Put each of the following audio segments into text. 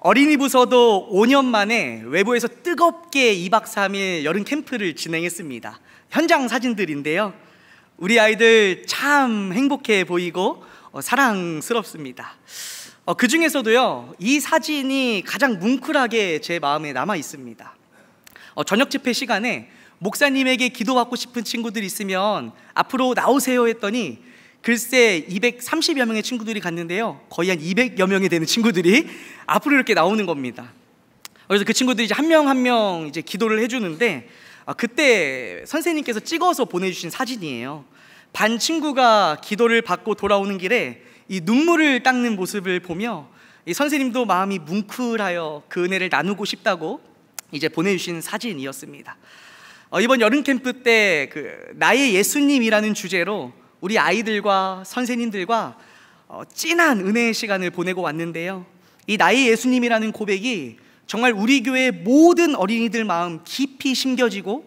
어린이 부서도 5년 만에 외부에서 뜨겁게 2박 3일 여름 캠프를 진행했습니다. 현장 사진들인데요, 우리 아이들 참 행복해 보이고 사랑스럽습니다. 그 중에서도요, 이 사진이 가장 뭉클하게 제 마음에 남아 있습니다. 저녁 집회 시간에 목사님에게 기도받고 싶은 친구들이 있으면 앞으로 나오세요 했더니 글쎄 230여 명의 친구들이 갔는데요, 거의 한 200여 명이 되는 친구들이 앞으로 이렇게 나오는 겁니다. 그래서 그 친구들이 이제 한 명 한 명 이제 기도를 해주는데, 그때 선생님께서 찍어서 보내주신 사진이에요. 반 친구가 기도를 받고 돌아오는 길에 이 눈물을 닦는 모습을 보며 이 선생님도 마음이 뭉클하여 그 은혜를 나누고 싶다고 이제 보내주신 사진이었습니다. 이번 여름 캠프 때 나의 예수님이라는 주제로 우리 아이들과 선생님들과 찐한 은혜의 시간을 보내고 왔는데요, 이 나의 예수님이라는 고백이 정말 우리 교회 모든 어린이들 마음 깊이 심겨지고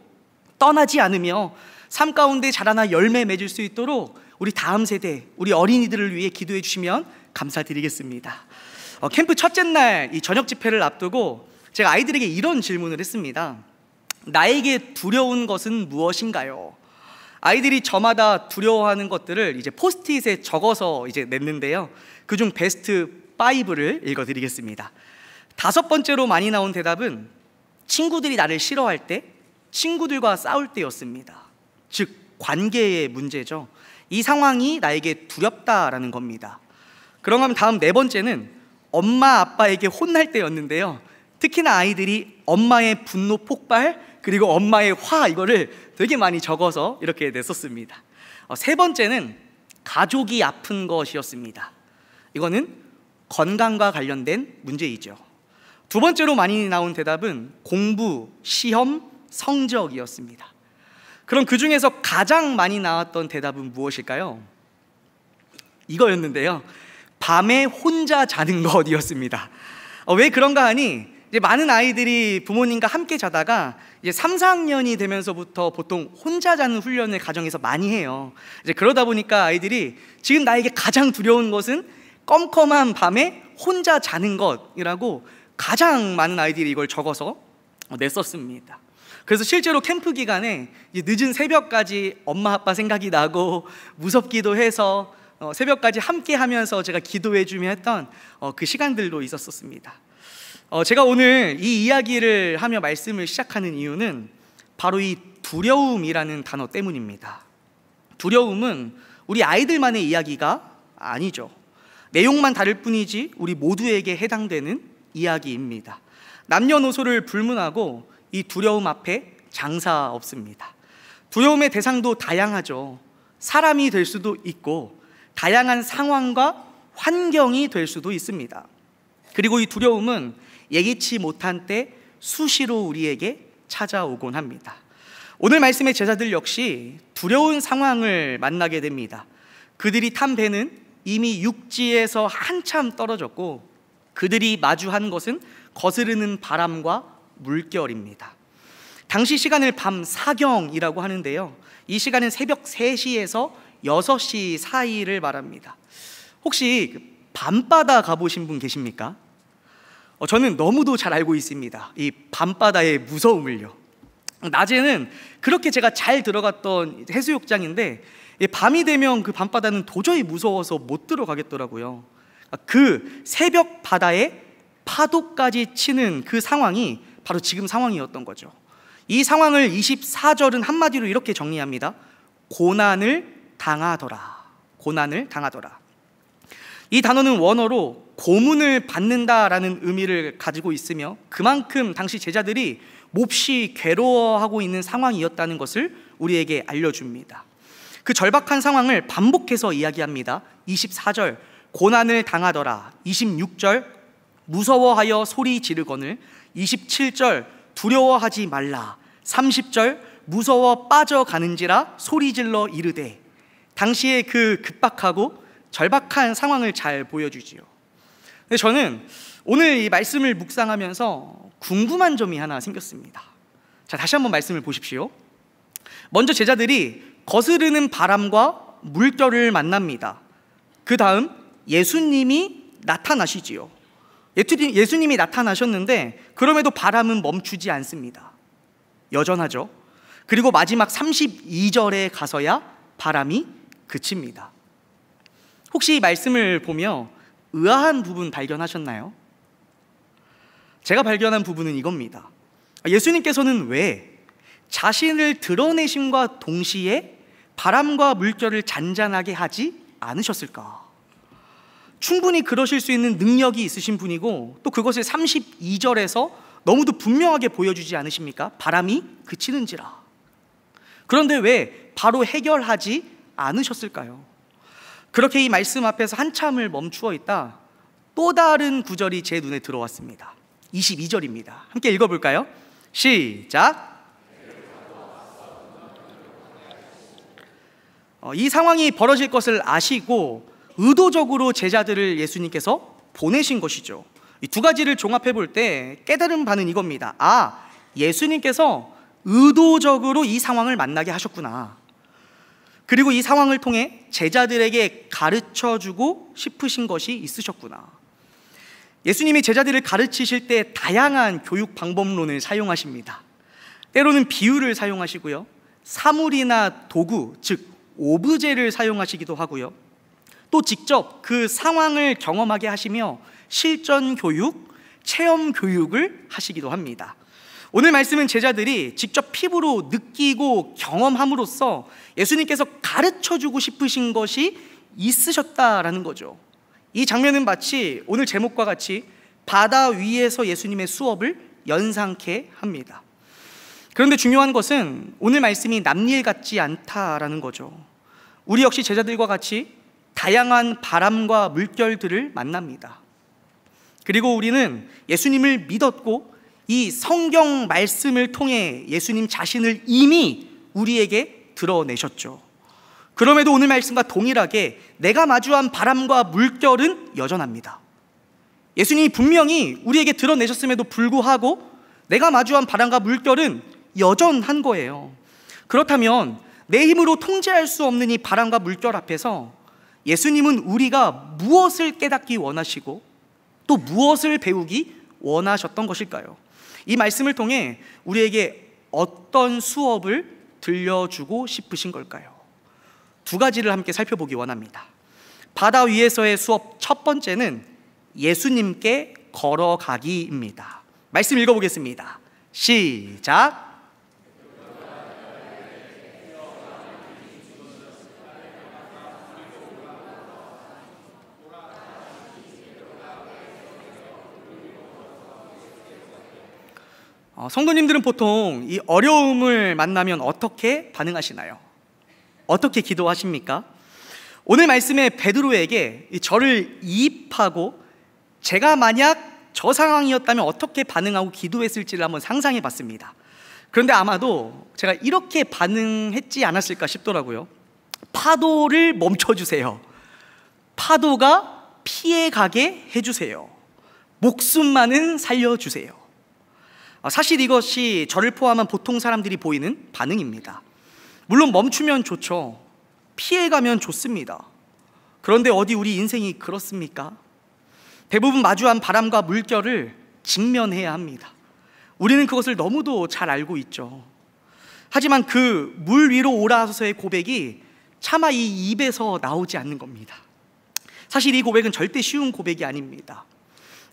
떠나지 않으며 삶 가운데 자라나 열매 맺을 수 있도록 우리 다음 세대, 우리 어린이들을 위해 기도해 주시면 감사드리겠습니다. 캠프 첫째 날 이 저녁 집회를 앞두고 제가 아이들에게 이런 질문을 했습니다. 나에게 두려운 것은 무엇인가요? 아이들이 저마다 두려워하는 것들을 이제 포스트잇에 적어서 이제 냈는데요, 그중 베스트 5를 읽어드리겠습니다. 5번째로 많이 나온 대답은 친구들이 나를 싫어할 때, 친구들과 싸울 때였습니다. 즉 관계의 문제죠. 이 상황이 나에게 두렵다라는 겁니다. 그런가 하면 다음 4번째는 엄마 아빠에게 혼날 때였는데요, 특히나 아이들이 엄마의 분노 폭발 그리고 엄마의 화, 이거를 되게 많이 적어서 이렇게 냈었습니다. 3번째는 가족이 아픈 것이었습니다. 이거는 건강과 관련된 문제이죠. 2번째로 많이 나온 대답은 공부, 시험, 성적이었습니다. 그럼 그 중에서 가장 많이 나왔던 대답은 무엇일까요? 이거였는데요, 밤에 혼자 자는 것이었습니다. 왜 그런가 하니 이제 많은 아이들이 부모님과 함께 자다가 이제 3, 4학년이 되면서부터 보통 혼자 자는 훈련을 가정에서 많이 해요. 이제 그러다 보니까 아이들이 지금 나에게 가장 두려운 것은 껌껌한 밤에 혼자 자는 것이라고 가장 많은 아이들이 이걸 적어서 냈었습니다. 그래서 실제로 캠프 기간에 늦은 새벽까지 엄마 아빠 생각이 나고 무섭기도 해서 새벽까지 함께 하면서 제가 기도해 주며 했던 그 시간들도 있었습니다. 제가 오늘 이 이야기를 하며 말씀을 시작하는 이유는 바로 이 두려움이라는 단어 때문입니다. 두려움은 우리 아이들만의 이야기가 아니죠. 내용만 다를 뿐이지 우리 모두에게 해당되는 이야기입니다. 남녀노소를 불문하고 이 두려움 앞에 장사 없습니다. 두려움의 대상도 다양하죠. 사람이 될 수도 있고 다양한 상황과 환경이 될 수도 있습니다. 그리고 이 두려움은 예기치 못한 때 수시로 우리에게 찾아오곤 합니다. 오늘 말씀의 제자들 역시 두려운 상황을 만나게 됩니다. 그들이 탄 배는 이미 육지에서 한참 떨어졌고 그들이 마주한 것은 거스르는 바람과 물결입니다. 당시 시간을 밤 사경이라고 하는데요, 이 시간은 새벽 3시에서 6시 사이를 말합니다. 혹시 밤바다 가보신 분 계십니까? 저는 너무도 잘 알고 있습니다, 이 밤바다의 무서움을요. 낮에는 그렇게 제가 잘 들어갔던 해수욕장인데 밤이 되면 그 밤바다는 도저히 무서워서 못 들어가겠더라고요. 그 새벽 바다에 파도까지 치는 그 상황이 바로 지금 상황이었던 거죠. 이 상황을 24절은 한마디로 이렇게 정리합니다. 고난을 당하더라. 고난을 당하더라. 이 단어는 원어로 고문을 받는다라는 의미를 가지고 있으며 그만큼 당시 제자들이 몹시 괴로워하고 있는 상황이었다는 것을 우리에게 알려줍니다. 그 절박한 상황을 반복해서 이야기합니다. 24절 고난을 당하더라, 26절 무서워하여 소리 지르거늘, 27절 두려워하지 말라, 30절 무서워 빠져가는지라 소리질러 이르되. 당시의 그 급박하고 절박한 상황을 잘 보여주지요. 근데 저는 오늘 이 말씀을 묵상하면서 궁금한 점이 하나 생겼습니다. 자, 다시 한번 말씀을 보십시오. 먼저 제자들이 거스르는 바람과 물결을 만납니다. 그 다음 예수님이 나타나시지요. 예수님이 나타나셨는데 그럼에도 바람은 멈추지 않습니다. 여전하죠. 그리고 마지막 32절에 가서야 바람이 그칩니다. 혹시 이 말씀을 보며 의아한 부분 발견하셨나요? 제가 발견한 부분은 이겁니다. 예수님께서는 왜 자신을 드러내심과 동시에 바람과 물결을 잔잔하게 하지 않으셨을까? 충분히 그러실 수 있는 능력이 있으신 분이고 또 그것을 32절에서 너무도 분명하게 보여주지 않으십니까? 바람이 그치는지라. 그런데 왜 바로 해결하지 않으셨을까요? 그렇게 이 말씀 앞에서 한참을 멈추어 있다 또 다른 구절이 제 눈에 들어왔습니다. 22절입니다. 함께 읽어볼까요? 시작! 이 상황이 벌어질 것을 아시고 의도적으로 제자들을 예수님께서 보내신 것이죠. 이 두 가지를 종합해 볼 때 깨달은 바는 이겁니다. 예수님께서 의도적으로 이 상황을 만나게 하셨구나. 그리고 이 상황을 통해 제자들에게 가르쳐주고 싶으신 것이 있으셨구나. 예수님이 제자들을 가르치실 때 다양한 교육 방법론을 사용하십니다. 때로는 비유를 사용하시고요, 사물이나 도구, 즉 오브제를 사용하시기도 하고요, 또 직접 그 상황을 경험하게 하시며 실전 교육, 체험 교육을 하시기도 합니다. 오늘 말씀은 제자들이 직접 피부로 느끼고 경험함으로써 예수님께서 가르쳐주고 싶으신 것이 있으셨다라는 거죠. 이 장면은 마치 오늘 제목과 같이 바다 위에서 예수님의 수업을 연상케 합니다. 그런데 중요한 것은 오늘 말씀이 남일 같지 않다라는 거죠. 우리 역시 제자들과 같이 다양한 바람과 물결들을 만납니다. 그리고 우리는 예수님을 믿었고 이 성경 말씀을 통해 예수님 자신을 이미 우리에게 드러내셨죠. 그럼에도 오늘 말씀과 동일하게 내가 마주한 바람과 물결은 여전합니다. 예수님이 분명히 우리에게 드러내셨음에도 불구하고 내가 마주한 바람과 물결은 여전한 거예요. 그렇다면 내 힘으로 통제할 수 없는 이 바람과 물결 앞에서 예수님은 우리가 무엇을 깨닫기 원하시고 또 무엇을 배우기 원하셨던 것일까요? 이 말씀을 통해 우리에게 어떤 수업을 들려주고 싶으신 걸까요? 두 가지를 함께 살펴보기 원합니다. 바다 위에서의 수업 첫 번째는 예수님께 걸어가기입니다. 말씀 읽어보겠습니다. 시작! 성도님들은 보통 이 어려움을 만나면 어떻게 반응하시나요? 어떻게 기도하십니까? 오늘 말씀에 베드로에게 저를 이입하고 제가 만약 저 상황이었다면 어떻게 반응하고 기도했을지를 한번 상상해 봤습니다. 그런데 아마도 제가 이렇게 반응했지 않았을까 싶더라고요. 파도를 멈춰주세요. 파도가 피해가게 해주세요. 목숨만은 살려주세요. 사실 이것이 저를 포함한 보통 사람들이 보이는 반응입니다. 물론 멈추면 좋죠. 피해가면 좋습니다. 그런데 어디 우리 인생이 그렇습니까? 대부분 마주한 바람과 물결을 직면해야 합니다. 우리는 그것을 너무도 잘 알고 있죠. 하지만 그 물 위로 올라서의 고백이 차마 이 입에서 나오지 않는 겁니다. 사실 이 고백은 절대 쉬운 고백이 아닙니다.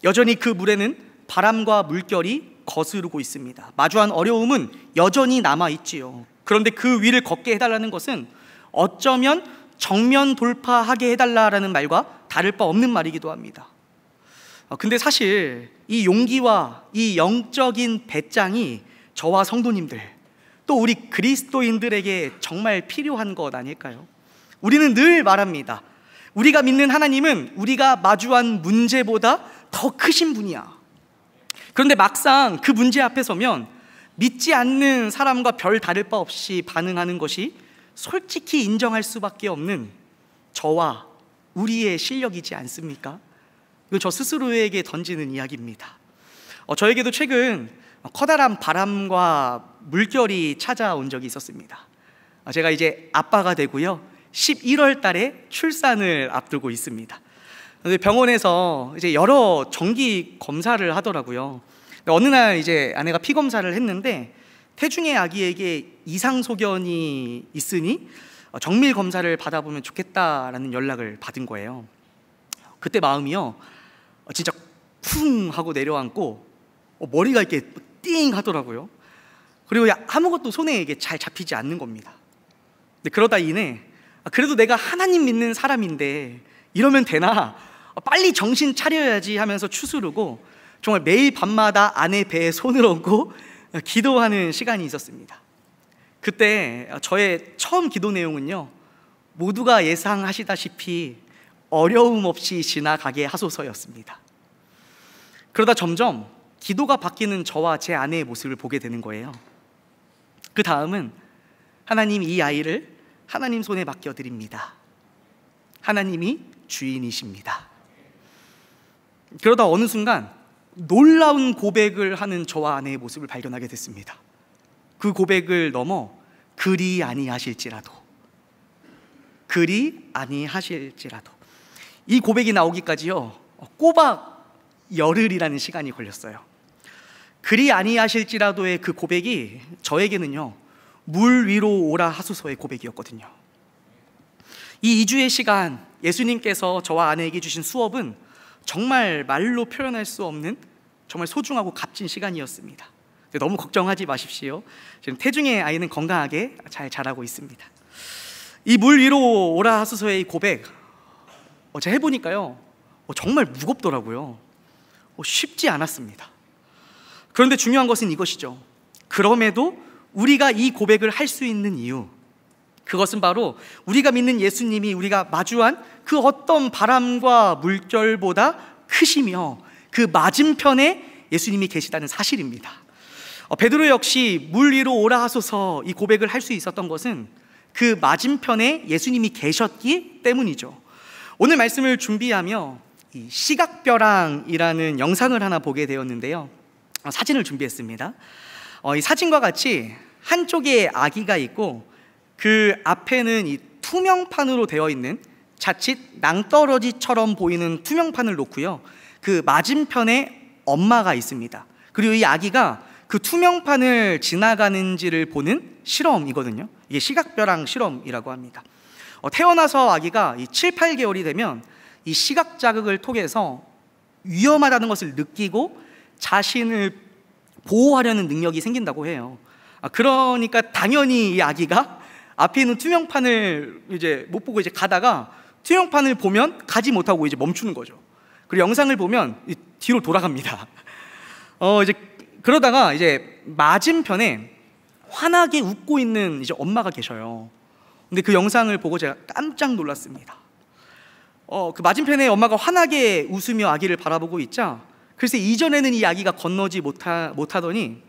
여전히 그 물에는 바람과 물결이 거스르고 있습니다. 마주한 어려움은 여전히 남아있지요. 그런데 그 위를 걷게 해달라는 것은 어쩌면 정면 돌파하게 해달라는 말과 다를 바 없는 말이기도 합니다. 근데 사실 이 용기와 이 영적인 배짱이 저와 성도님들, 또 우리 그리스도인들에게 정말 필요한 것 아닐까요? 우리는 늘 말합니다. 우리가 믿는 하나님은 우리가 마주한 문제보다 더 크신 분이야. 그런데 막상 그 문제 앞에 서면 믿지 않는 사람과 별 다를 바 없이 반응하는 것이 솔직히 인정할 수밖에 없는 저와 우리의 실력이지 않습니까? 이거 저 스스로에게 던지는 이야기입니다. 저에게도 최근 커다란 바람과 물결이 찾아온 적이 있었습니다. 제가 이제 아빠가 되고요, 11월 달에 출산을 앞두고 있습니다. 근데 병원에서 이제 여러 정기 검사를 하더라고요. 어느 날 이제 아내가 피 검사를 했는데 태중의 아기에게 이상 소견이 있으니 정밀 검사를 받아보면 좋겠다라는 연락을 받은 거예요. 그때 마음이요, 진짜 쿵 하고 내려앉고 머리가 이렇게 띵 하더라고요. 그리고 아무것도 손에 이게 잘 잡히지 않는 겁니다. 근데 그러다 이내 그래도 내가 하나님 믿는 사람인데 이러면 되나? 빨리 정신 차려야지 하면서 추스르고 정말 매일 밤마다 아내 배에 손을 얹고 기도하는 시간이 있었습니다. 그때 저의 처음 기도 내용은요, 모두가 예상하시다시피 어려움 없이 지나가게 하소서였습니다. 그러다 점점 기도가 바뀌는 저와 제 아내의 모습을 보게 되는 거예요. 그 다음은 하나님, 이 아이를 하나님 손에 맡겨드립니다. 하나님이 주인이십니다. 그러다 어느 순간 놀라운 고백을 하는 저와 아내의 모습을 발견하게 됐습니다. 그 고백을 넘어 그리 아니하실지라도, 그리 아니하실지라도, 이 고백이 나오기까지요 꼬박 열흘이라는 시간이 걸렸어요. 그리 아니하실지라도의 그 고백이 저에게는요 물 위로 오라 하소서의 고백이었거든요. 이 2주의 시간 예수님께서 저와 아내에게 주신 수업은 정말 말로 표현할 수 없는 정말 소중하고 값진 시간이었습니다. 너무 걱정하지 마십시오. 지금 태중의 아이는 건강하게 잘 자라고 있습니다. 이 물 위로 오라 하소서의 고백, 제가 해보니까요 정말 무겁더라고요. 쉽지 않았습니다. 그런데 중요한 것은 이것이죠. 그럼에도 우리가 이 고백을 할 수 있는 이유, 그것은 바로 우리가 믿는 예수님이 우리가 마주한 그 어떤 바람과 물결보다 크시며 그 맞은편에 예수님이 계시다는 사실입니다. 베드로 역시 물 위로 오라 하소서 이 고백을 할 수 있었던 것은 그 맞은편에 예수님이 계셨기 때문이죠. 오늘 말씀을 준비하며 이 시각벼랑이라는 영상을 하나 보게 되었는데요, 사진을 준비했습니다. 이 사진과 같이 한쪽에 아기가 있고 그 앞에는 이 투명판으로 되어 있는, 자칫 낭떠러지처럼 보이는 투명판을 놓고요, 그 맞은편에 엄마가 있습니다. 그리고 이 아기가 그 투명판을 지나가는지를 보는 실험이거든요. 이게 시각벼랑 실험이라고 합니다. 태어나서 아기가 7, 8개월이 되면 이 시각 자극을 통해서 위험하다는 것을 느끼고 자신을 보호하려는 능력이 생긴다고 해요. 그러니까 당연히 이 아기가 앞에 있는 투명판을 이제 못 보고 이제 가다가 투명판을 보면 가지 못하고 이제 멈추는 거죠. 그리고 영상을 보면 뒤로 돌아갑니다. 이제 그러다가 이제 맞은편에 환하게 웃고 있는 이제 엄마가 계셔요. 근데 그 영상을 보고 제가 깜짝 놀랐습니다. 그 맞은편에 엄마가 환하게 웃으며 아기를 바라보고 있자, 글쎄 이전에는 이 아기가 건너지 못하더니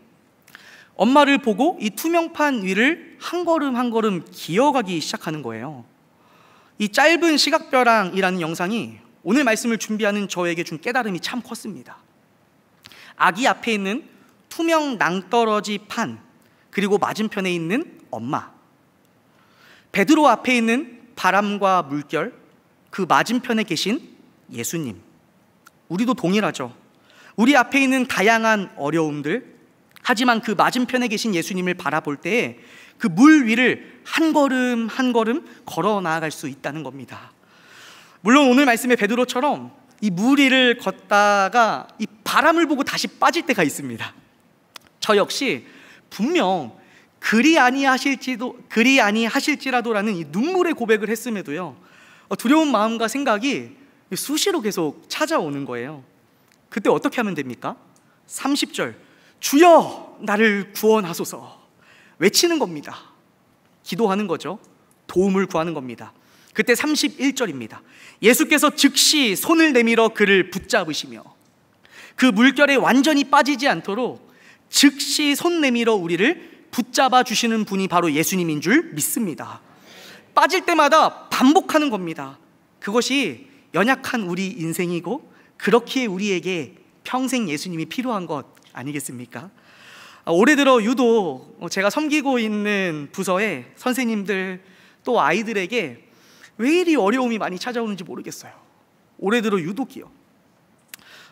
엄마를 보고 이 투명판 위를 한 걸음 한 걸음 기어가기 시작하는 거예요. 이 짧은 시각벼랑이라는 영상이 오늘 말씀을 준비하는 저에게 준 깨달음이 참 컸습니다. 아기 앞에 있는 투명 낭떠러지 판, 그리고 맞은편에 있는 엄마, 베드로 앞에 있는 바람과 물결, 그 맞은편에 계신 예수님, 우리도 동일하죠. 우리 앞에 있는 다양한 어려움들, 하지만 그 맞은편에 계신 예수님을 바라볼 때에 그 물 위를 한 걸음 한 걸음 걸어 나아갈 수 있다는 겁니다. 물론 오늘 말씀의 베드로처럼 이 물 위를 걷다가 이 바람을 보고 다시 빠질 때가 있습니다. 저 역시 분명 그리 아니하실지라도라는 이 눈물의 고백을 했음에도요, 두려운 마음과 생각이 수시로 계속 찾아오는 거예요. 그때 어떻게 하면 됩니까? 30절, 주여 나를 구원하소서 외치는 겁니다. 기도하는 거죠. 도움을 구하는 겁니다. 그때 31절입니다. 예수께서 즉시 손을 내밀어 그를 붙잡으시며 그 물결에 완전히 빠지지 않도록 즉시 손 내밀어 우리를 붙잡아 주시는 분이 바로 예수님인 줄 믿습니다. 빠질 때마다 반복하는 겁니다. 그것이 연약한 우리 인생이고 그렇기에 우리에게 평생 예수님이 필요한 것 아니겠습니까? 올해 들어 유독 제가 섬기고 있는 부서의 선생님들 또 아이들에게 왜 이리 어려움이 많이 찾아오는지 모르겠어요. 올해 들어 유독이요.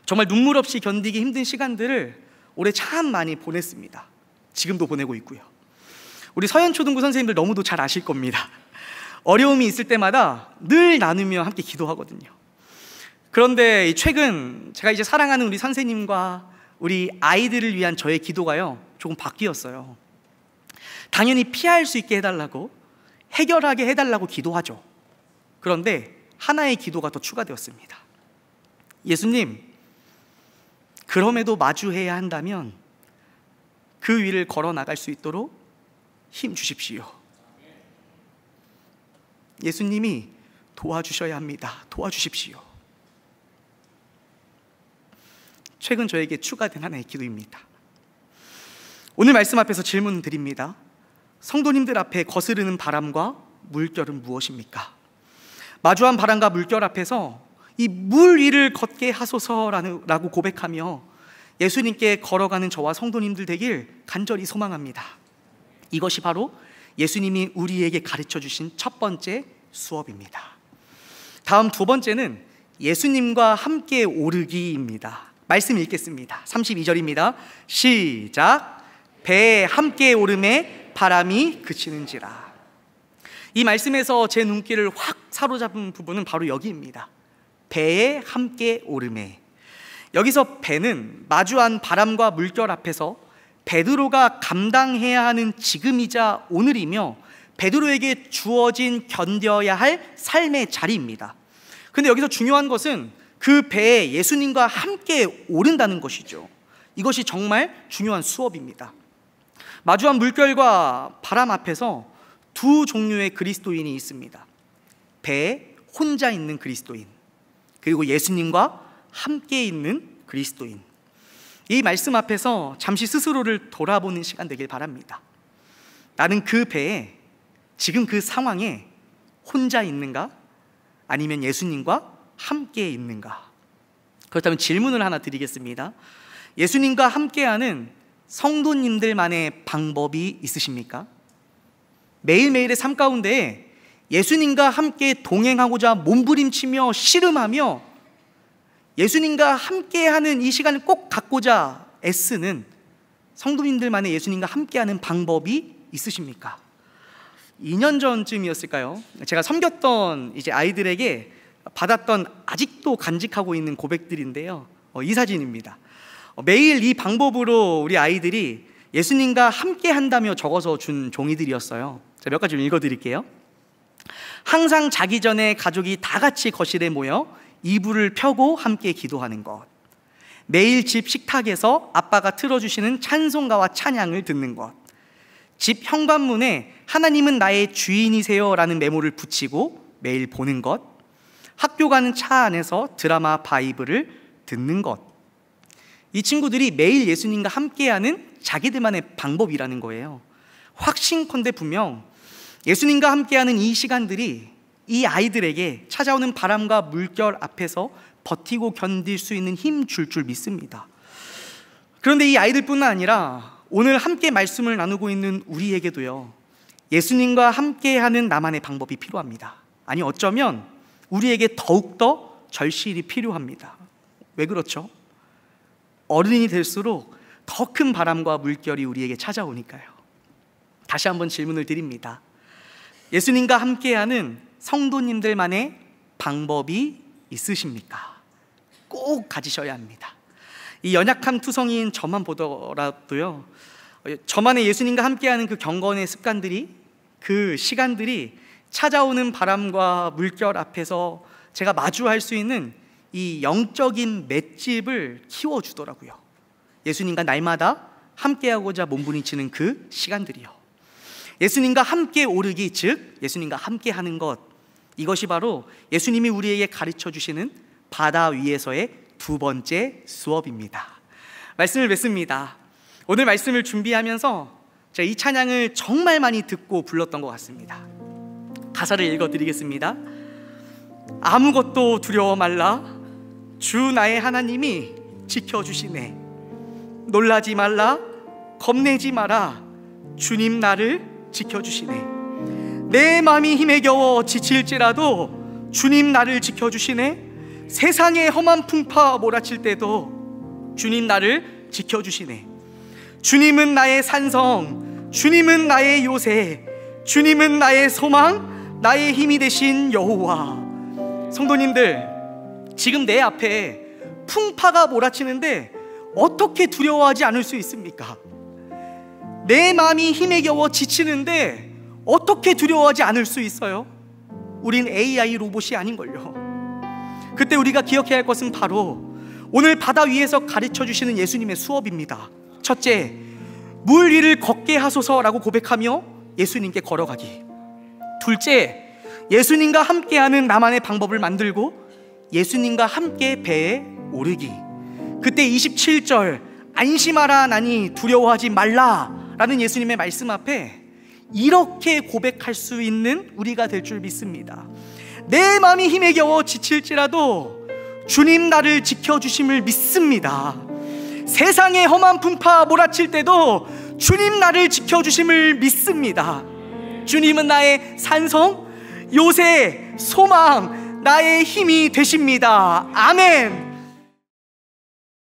정말 눈물 없이 견디기 힘든 시간들을 올해 참 많이 보냈습니다. 지금도 보내고 있고요. 우리 서현초등부 선생님들 너무도 잘 아실 겁니다. 어려움이 있을 때마다 늘 나누며 함께 기도하거든요. 그런데 최근 제가 이제 사랑하는 우리 선생님과 우리 아이들을 위한 저의 기도가요, 조금 바뀌었어요. 당연히 피할 수 있게 해달라고, 해결하게 해달라고 기도하죠. 그런데 하나의 기도가 더 추가되었습니다. 예수님, 그럼에도 마주해야 한다면 그 위를 걸어 나갈 수 있도록 힘 주십시오. 예수님이 도와주셔야 합니다. 도와주십시오. 최근 저에게 추가된 하나의 기도입니다. 오늘 말씀 앞에서 질문 드립니다. 성도님들 앞에 거스르는 바람과 물결은 무엇입니까? 마주한 바람과 물결 앞에서 이 물 위를 걷게 하소서라고 고백하며 예수님께 걸어가는 저와 성도님들 되길 간절히 소망합니다. 이것이 바로 예수님이 우리에게 가르쳐 주신 첫 번째 수업입니다. 다음 두 번째는 예수님과 함께 오르기입니다. 말씀 읽겠습니다. 32절입니다. 시작. 배에 함께 오름에 바람이 그치는지라. 이 말씀에서 제 눈길을 확 사로잡은 부분은 바로 여기입니다. 배에 함께 오름에. 여기서 배는 마주한 바람과 물결 앞에서 베드로가 감당해야 하는 지금이자 오늘이며 베드로에게 주어진 견뎌야 할 삶의 자리입니다. 그런데 여기서 중요한 것은 그 배에 예수님과 함께 오른다는 것이죠. 이것이 정말 중요한 수업입니다. 마주한 물결과 바람 앞에서 두 종류의 그리스도인이 있습니다. 배에 혼자 있는 그리스도인, 그리고 예수님과 함께 있는 그리스도인. 이 말씀 앞에서 잠시 스스로를 돌아보는 시간 되길 바랍니다. 나는 그 배에, 지금 그 상황에 혼자 있는가? 아니면 예수님과 함께 있는가? 그렇다면 질문을 하나 드리겠습니다. 예수님과 함께하는 성도님들만의 방법이 있으십니까? 매일매일의 삶 가운데 예수님과 함께 동행하고자 몸부림치며 씨름하며 예수님과 함께하는 이 시간을 꼭 갖고자 애쓰는 성도님들만의 예수님과 함께하는 방법이 있으십니까? 2년 전쯤이었을까요? 제가 섬겼던 이제 아이들에게 받았던 아직도 간직하고 있는 고백들인데요. 이 사진입니다. 매일 이 방법으로 우리 아이들이 예수님과 함께 한다며 적어서 준 종이들이었어요. 자, 몇 가지 좀 읽어드릴게요. 항상 자기 전에 가족이 다 같이 거실에 모여 이불을 펴고 함께 기도하는 것. 매일 집 식탁에서 아빠가 틀어주시는 찬송가와 찬양을 듣는 것. 집 현관문에 하나님은 나의 주인이세요 라는 메모를 붙이고 매일 보는 것. 학교 가는 차 안에서 드라마 바이블을 듣는 것. 이 친구들이 매일 예수님과 함께하는 자기들만의 방법이라는 거예요. 확신컨대 분명 예수님과 함께하는 이 시간들이 이 아이들에게 찾아오는 바람과 물결 앞에서 버티고 견딜 수 있는 힘 줄 믿습니다. 그런데 이 아이들뿐만 아니라 오늘 함께 말씀을 나누고 있는 우리에게도요, 예수님과 함께하는 나만의 방법이 필요합니다. 아니, 어쩌면 우리에게 더욱더 절실히 필요합니다. 왜 그렇죠? 어른이 될수록 더 큰 바람과 물결이 우리에게 찾아오니까요. 다시 한번 질문을 드립니다. 예수님과 함께하는 성도님들만의 방법이 있으십니까? 꼭 가지셔야 합니다. 이 연약한 투성이인 저만 보더라도요, 저만의 예수님과 함께하는 그 경건의 습관들이, 그 시간들이 찾아오는 바람과 물결 앞에서 제가 마주할 수 있는 이 영적인 맷집을 키워주더라고요. 예수님과 날마다 함께하고자 몸부림치는 그 시간들이요. 예수님과 함께 오르기, 즉 예수님과 함께하는 것, 이것이 바로 예수님이 우리에게 가르쳐 주시는 바다 위에서의 두 번째 수업입니다. 말씀을 맺습니다. 오늘 말씀을 준비하면서 제가 이 찬양을 정말 많이 듣고 불렀던 것 같습니다. 가사를 읽어드리겠습니다. 아무것도 두려워 말라, 주 나의 하나님이 지켜주시네. 놀라지 말라, 겁내지 마라, 주님 나를 지켜주시네. 내 마음이 힘에 겨워 지칠지라도 주님 나를 지켜주시네. 세상의 험한 풍파 몰아칠 때도 주님 나를 지켜주시네. 주님은 나의 산성, 주님은 나의 요새, 주님은 나의 소망, 나의 힘이 되신 여호와. 성도님들, 지금 내 앞에 풍파가 몰아치는데 어떻게 두려워하지 않을 수 있습니까? 내 마음이 힘에 겨워 지치는데 어떻게 두려워하지 않을 수 있어요? 우린 AI 로봇이 아닌걸요. 그때 우리가 기억해야 할 것은 바로 오늘 바다 위에서 가르쳐 주시는 예수님의 수업입니다. 첫째, 물 위를 걷게 하소서라고 고백하며 예수님께 걸어가기. 둘째, 예수님과 함께하는 나만의 방법을 만들고 예수님과 함께 배에 오르기. 그때 27절 안심하라 나니 두려워하지 말라 라는 예수님의 말씀 앞에 이렇게 고백할 수 있는 우리가 될 줄 믿습니다. 내 마음이 힘에 겨워 지칠지라도 주님 나를 지켜주심을 믿습니다. 세상의 험한 풍파 몰아칠 때도 주님 나를 지켜주심을 믿습니다. 주님은 나의 산성, 요새, 소망, 나의 힘이 되십니다. 아멘.